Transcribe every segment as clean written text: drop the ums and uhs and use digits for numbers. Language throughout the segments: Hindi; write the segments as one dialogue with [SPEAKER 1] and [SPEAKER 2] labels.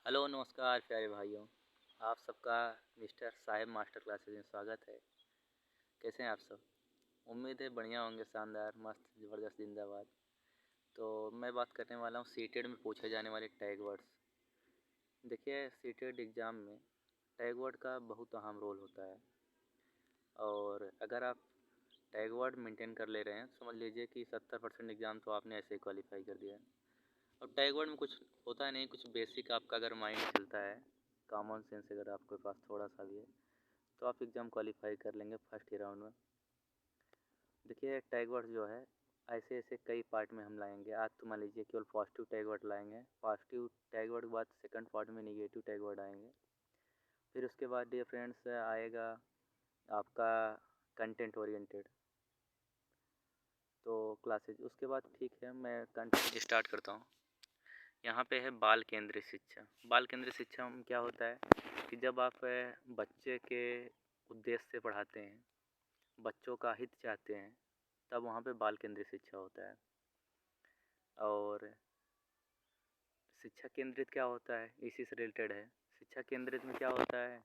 [SPEAKER 1] हेलो नमस्कार प्यारे भाइयों। आप सबका मिस्टर साहिब मास्टर क्लासेस में स्वागत है। कैसे हैं आप सब? उम्मीद है बढ़िया होंगे, शानदार मस्त ज़बरदस्त जिंदाबाद। तो मैं बात करने वाला हूँ सीटेड में पूछे जाने वाले टैग वर्ड्स। देखिए, सीटेड एग्ज़ाम में टैग वर्ड का बहुत अहम रोल होता है। और अगर आप टैग वर्ड मेंटेन कर ले रहे हैं तो समझ लीजिए कि 70% एग्ज़ाम तो आपने ऐसे ही क्वालिफाई कर दिया है। और टैग वर्ड में कुछ होता है नहीं, कुछ बेसिक आपका अगर माइंड चलता है, कॉमन सेंस अगर आपके पास थोड़ा सा भी है, तो आप एग्ज़ाम क्वालिफाई कर लेंगे फर्स्ट ही राउंड में। देखिए, टैग वर्ड जो है ऐसे ऐसे कई पार्ट में हम लाएंगे। आज तो मान लीजिए केवल पॉजिटिव टैग वर्ड लाएंगे। पॉजिटिव टैग वर्ड के बाद सेकंड पार्ट में निगेटिव टैग वर्ड आएंगे। फिर उसके बाद डियर फ्रेंड्स आएगा आपका कंटेंट ओरिएंटेड तो क्लासेज। उसके बाद ठीक है, मैं कंटेंट स्टार्ट करता हूँ। यहाँ पे है बाल केंद्रित शिक्षा। बाल केंद्रित शिक्षा में क्या होता है कि जब आप बच्चे के उद्देश्य से पढ़ाते हैं, बच्चों का हित चाहते हैं, तब वहाँ पे बाल केंद्रित शिक्षा होता है। और शिक्षा केंद्रित क्या होता है, इसी से रिलेटेड है। शिक्षा केंद्रित में क्या होता है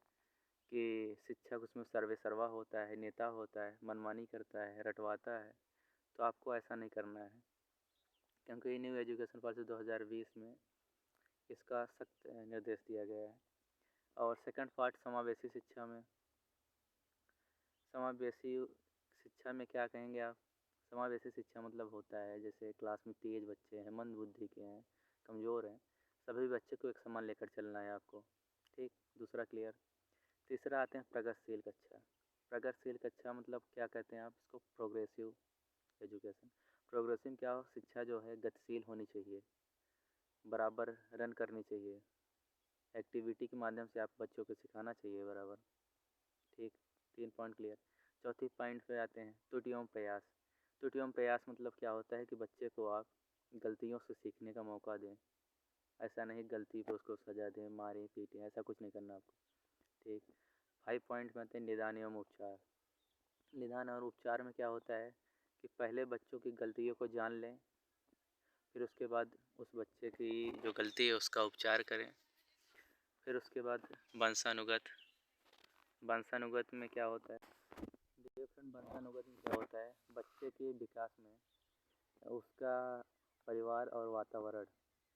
[SPEAKER 1] कि शिक्षक उसमें सर्वे सर्वा होता है, नेता होता है, मनमानी करता है, रटवाता है। तो आपको ऐसा नहीं करना है, क्योंकि न्यू एजुकेशन पॉलिसी 2020 में इसका सख्त निर्देश दिया गया है। और सेकंड पार्ट समावेशी शिक्षा में, समावेशी शिक्षा में क्या कहेंगे आप? समावेशी शिक्षा मतलब होता है जैसे क्लास में तेज बच्चे हैं, मंद बुद्धि के हैं, कमज़ोर हैं, सभी बच्चे को एक समान लेकर चलना है आपको। ठीक, दूसरा क्लियर। तीसरा आते हैं प्रगतिशील कक्षा। प्रगतिशील कक्षा मतलब क्या कहते हैं आप इसको? Progressive education. प्रोग्रेसिव क्या हो? शिक्षा जो है गतिशील होनी चाहिए, बराबर रन करनी चाहिए, एक्टिविटी के माध्यम से आप बच्चों को सिखाना चाहिए बराबर। ठीक, 3 पॉइंट क्लियर। चौथी पॉइंट पे आते हैं त्रुटियों में प्रयास। त्रुटियों में प्रयास मतलब क्या होता है कि बच्चे को आप गलतियों से सीखने का मौका दें। ऐसा नहीं गलती पे उसको सजा दें, मारें पीटें, ऐसा कुछ नहीं करना आपको। ठीक, 5 पॉइंट में आते हैं निदान एवं उपचार। निदान और उपचार में क्या होता है कि पहले बच्चों की गलतियों को जान लें, फिर उसके बाद उस बच्चे की जो गलती है उसका उपचार करें। फिर उसके बाद वंशानुगत। वंशानुगत में क्या होता है? डिफरेंट वंशानुगत में क्या होता है, बच्चे के विकास में उसका परिवार और वातावरण,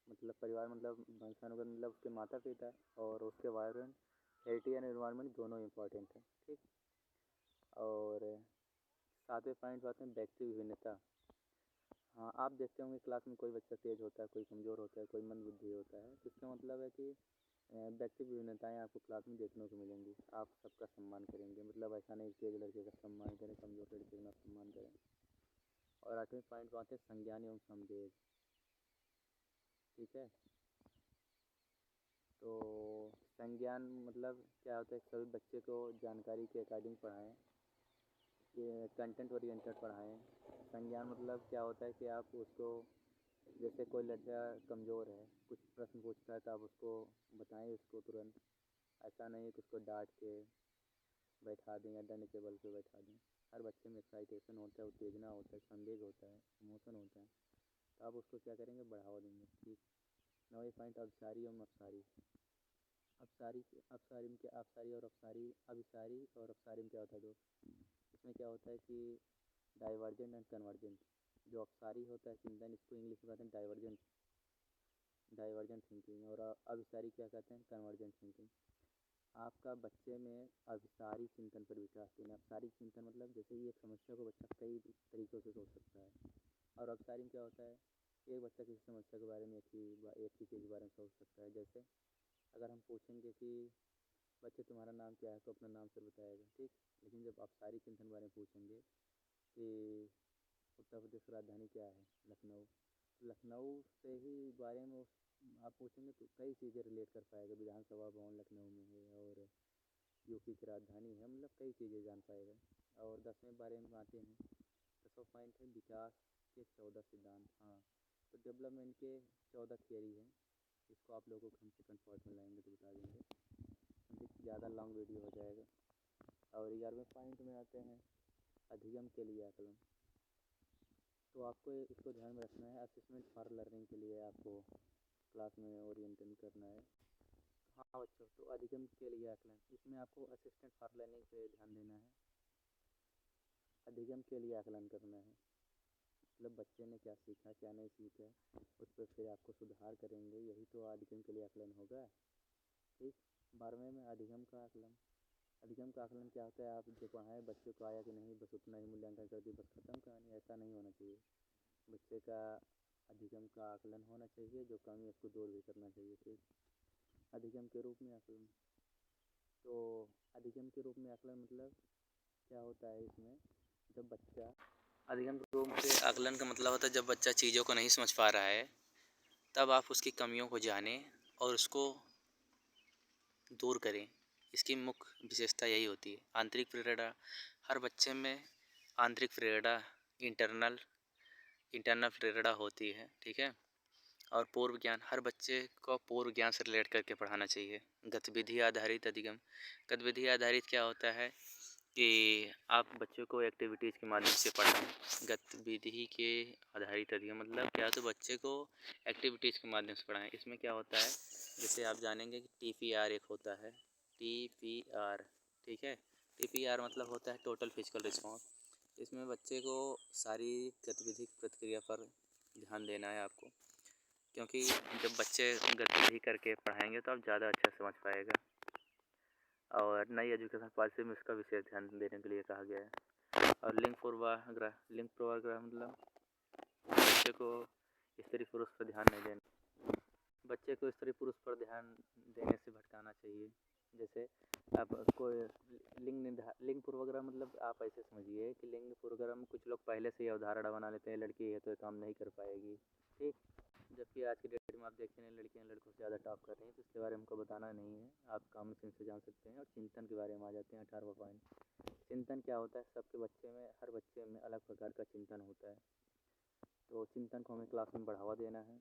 [SPEAKER 1] मतलब परिवार मतलब वंशानुगत मतलब उसके माता पिता और उसके वातावरण, हेरिटेज एंड एनवायरनमेंट दोनों इम्पोर्टेंट है। ठीक, और 7वें पॉइंट आते हैं व्यक्ति विभिन्नता। हाँ, आप देखते होंगे क्लास में कोई बच्चा तेज होता है, कोई कमज़ोर होता है, कोई मंद बुद्धि होता है, तो इसका मतलब है कि व्यक्ति विभिन्नताएँ आपको क्लास में देखने को मिलेंगी। आप सबका सम्मान करेंगे, मतलब ऐसा नहीं तेज लड़के का सम्मान करें, कमज़ोर लड़के का सम्मान करें। और 8वें पॉइंट पे आते हैं संज्ञान एवं संवेग। ठीक है, तो संज्ञान मतलब क्या होता है, सभी बच्चे को जानकारी के अकॉर्डिंग पढ़ाएं, कि कंटेंट ओरिएंटेड पढ़ाएं। संज्ञान मतलब क्या होता है कि आप उसको, जैसे कोई लड़का कमज़ोर है, कुछ प्रश्न पूछता है तो आप उसको बताएं उसको तुरंत। ऐसा नहीं कि उसको डांट के बैठा दें या डंड के बल पे बैठा दें। हर बच्चे में एक्साइटेशन होता है, उत्तेजना होता है, संवेग होता है, इमोशन होता है, तो आप उसको क्या करेंगे? बढ़ावा देंगे। ठीक, 9वें पॉइंट अभिसारी एवं अपसारी। अपसारी में क्या? अपसारी और अपसारी, अभिसारी और अपसारी में क्या होता है दोस्त? इसमें क्या होता है कि डाइवर्जेंट एंड कन्वर्जेंट। जो अपसारी होता है चिंतन, इसको इंग्लिश में कहते हैं डाइवर्जेंट, डाइवर्जेंट थिंकिंग। और अभिसारी क्या कहते हैं? Convergent thinking. आपका बच्चे में अभिसारी चिंतन पर विकास देना। अभिसारी चिंतन मतलब जैसे ही एक समस्या को बच्चा कई तरीक़ों से सोच सकता है। और अभिसारी में क्या होता है, एक बच्चा किसी समस्या के बारे में एक ही चीज़ के बारे में सोच सकता है। जैसे अगर हम पूछेंगे कि बच्चे तुम्हारा नाम क्या है, तो अपना नाम फिर बताएगा। ठीक, लेकिन जब अभिसारी चिंतन के बारे में पूछेंगे कि उत्तर प्रदेश की राजधानी क्या है? लखनऊ। लखनऊ से ही बारे में आप पूछेंगे तो कई चीज़ें रिलेट कर पाएगा। विधानसभा भवन लखनऊ में है और यूपी की राजधानी है, मतलब कई चीज़ें जान पाएगा। और 10वें बारे में आते हैं। 10वां पॉइंट है विकास के 14 सिद्धांत। हाँ, तो डेवलपमेंट के 14 थियरी हैं। इसको आप लोगों को हम सेकंड पार्ट में लाएंगे तो बता देंगे, क्योंकि ज़्यादा लॉन्ग वीडियो हो जाएगा। और 11वें पॉइंट में आते हैं अधिगम के लिए आकलन। तो आपको इसको ध्यान में रखना है, असेसमेंट फॉर लर्निंग के लिए आपको क्लास में ओरिएंटेशन करना है। हाँ बच्चों, तो अधिगम के लिए आकलन, इसमें आपको असिस्टेंट फॉर लर्निंग पे ध्यान देना है। अधिगम के लिए आकलन करना है, मतलब बच्चे ने क्या सीखा क्या नहीं सीखा, उस पर फिर आपको सुधार करेंगे, यही तो अधिगम के लिए आकलन होगा। ठीक। 12वें में अधिगम का आकलन। अधिगम का आकलन क्या होता है, आप जो पढ़ाएं बच्चे को आया कि नहीं, बस उतना ही मूल्यांकन कर दी, बस खत्म कहानी, ऐसा नहीं होना चाहिए। बच्चे का अधिगम का आकलन होना चाहिए, जो कमी है उसको दूर भी करना चाहिए। ठीक। अधिगम के रूप में आकलन, तो अधिगम के रूप में आकलन मतलब क्या होता है इसमें, जब बच्चा अधिगम के रूप से आकलन का मतलब होता है जब बच्चा चीज़ों को नहीं समझ पा रहा है, तब आप उसकी कमियों को जानें और उसको दूर करें। इसकी मुख्य विशेषता यही होती है। आंतरिक प्रेरणा, हर बच्चे में आंतरिक प्रेरणा, इंटरनल इंटरनल प्रेरणा होती है। ठीक है। और पूर्व ज्ञान, हर बच्चे को पूर्व ज्ञान से रिलेट करके पढ़ाना चाहिए। गतिविधि आधारित अधिगम, गतिविधि आधारित क्या होता है कि आप बच्चों को एक्टिविटीज़ के माध्यम से पढ़ाएं। गतिविधि के आधारित अधिगम मतलब क्या, तो बच्चे को एक्टिविटीज़ के माध्यम से पढ़ाएं। इसमें क्या होता है, जैसे आप जानेंगे कि TPR एक होता है, TPR। ठीक है। TPR मतलब होता है टोटल फिजिकल रिस्पॉन्स। इसमें बच्चे को सारी गतिविधि प्रतिक्रिया पर ध्यान देना है आपको, क्योंकि जब बच्चे गतिविधि करके पढ़ाएंगे तो आप ज़्यादा अच्छा समझ पाएगा। और नई एजुकेशन पॉलिसी में इसका विशेष ध्यान देने के लिए कहा गया है। और लिंग पूर्वाग्रह, लिंग पूर्वाग्रह मतलब बच्चे को स्त्री पुरुष पर ध्यान नहीं देना, बच्चे को स्त्री पुरुष पर ध्यान देने से भटकाना चाहिए। जैसे अब कोई लिंग पूर्वाग्रह मतलब आप ऐसे समझिए कि लिंग पूर्वाग्रह में कुछ लोग पहले से ही अवधारणा बना लेते हैं, लड़की है तो ये काम नहीं कर पाएगी। ठीक। जबकि आज की डेट में आप देखते हैं लड़कियां लड़कों से ज़्यादा टॉप कर रही हैं, तो इसके बारे में हमको बताना नहीं है, आप कॉमन सेंस से जान सकते हैं। और चिंतन के बारे में आ जाते हैं 18वां पॉइंट। चिंतन क्या होता है, सबके बच्चे में, हर बच्चे में अलग प्रकार का चिंतन होता है, तो चिंतन को हमें क्लास में बढ़ावा देना है।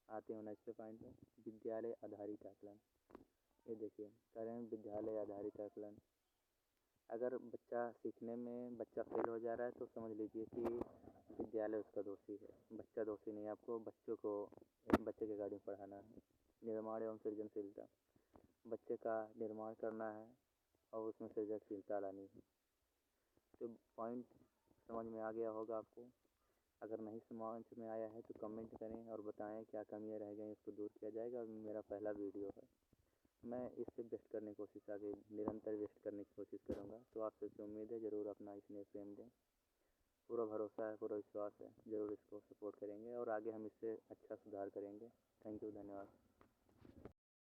[SPEAKER 1] आते हैं 19वें पॉइंट में, विद्यालय आधारित आकलन। ये देखिए, कह रहे हैं विद्यालय आधारित आकलन। अगर बच्चा सीखने में बच्चा फेल हो जा रहा है तो समझ लीजिए कि विद्यालय उसका दोषी है। बच्चा दोषी नहीं है, आपको बच्चों को बच्चे के गार्डियन पढ़ाना है। निर्माण एवं सृजनशीलता, बच्चे का निर्माण करना है और उसमें सृजनशीलता लानी है। तो पॉइंट समझ में आ गया होगा आपको। अगर नहीं समझ में आया है तो कमेंट करें और बताएं क्या कमियां रह गई, इसको दूर किया जाएगा। और मेरा पहला वीडियो है, मैं इससे बेस्ट करने की कोशिश, आगे निरंतर बेस्ट करने की कोशिश करूँगा। तो आपसे जो उम्मीद है ज़रूर अपना इसमें प्रेम दें, पूरा भरोसा है, पूरा विश्वास है, ज़रूर इसको सपोर्ट करेंगे और आगे हम इससे अच्छा सुधार करेंगे। थैंक यू, धन्यवाद।